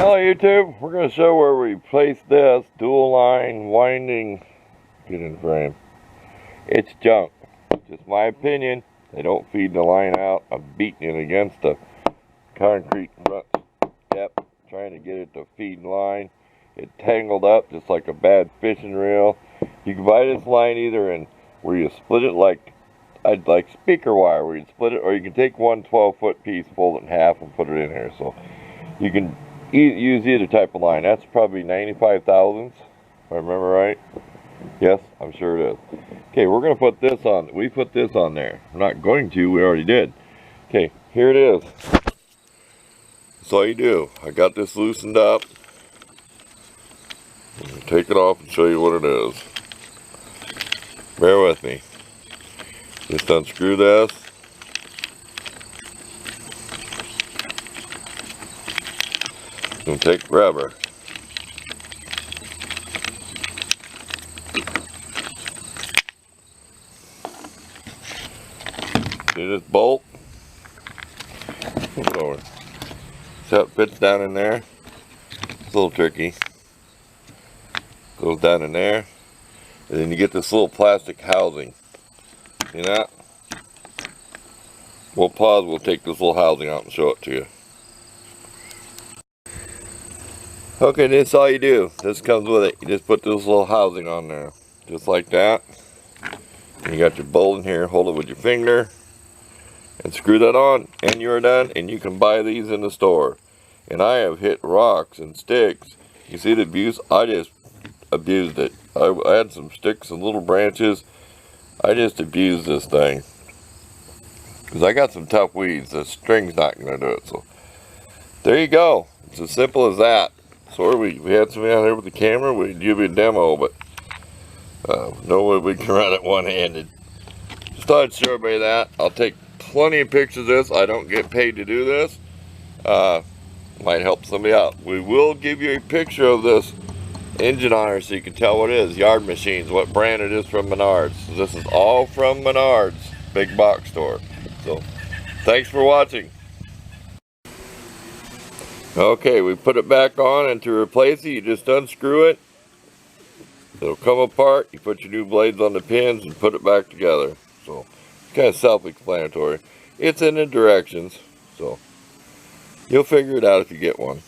Hello YouTube, we're going to show where we place this dual line winding, get in frame. It's junk, just my opinion. They don't feed the line out. I'm beating it against the concrete front step, trying to get it to feed line. It tangled up just like a bad fishing reel. You can buy this line either in where you split it like speaker wire, where you split it, or you can take one 12-foot piece, fold it in half, and put it in here. So you can use either type of line. That's probably 95 thousandths, if I remember right. Yes, I'm sure it is. Okay, we're going to put this on. We put this on there. We're not going to. We already did. Okay, here it is. That's all you do. I got this loosened up. Take it off and show you what it is. Bear with me. Just unscrew this. And take rubber. See this bolt? Flip it over. See how it fits down in there? It's a little tricky. Goes down in there. And then you get this little plastic housing. See that? We'll pause, we'll take this little housing out and show it to you. Okay, this is all you do. This comes with it. You just put this little housing on there. Just like that. And you got your bolt in here. Hold it with your finger. And screw that on. And you're done. And you can buy these in the store. And I have hit rocks and sticks. You see the abuse? I just abused it. I had some sticks and little branches. I just abused this thing. Because I got some tough weeds. The string's not going to do it. So there you go. It's as simple as that. Sorry, we had somebody out here with the camera. We'd give you a demo, but no way we can run it one-handed. Just thought I'd show everybody that. I'll take plenty of pictures of this. I don't get paid to do this. Might help somebody out. We will give you a picture of this engine on her so you can tell what it is. Yard Machines, what brand it is from Menards. So this is all from Menards, big box store. So thanks for watching. Okay, we put it back on, and to replace it, you just unscrew it. It'll come apart. You put your new blades on the pins and put it back together. So it's kind of self-explanatory. It's in the directions, so you'll figure it out if you get one.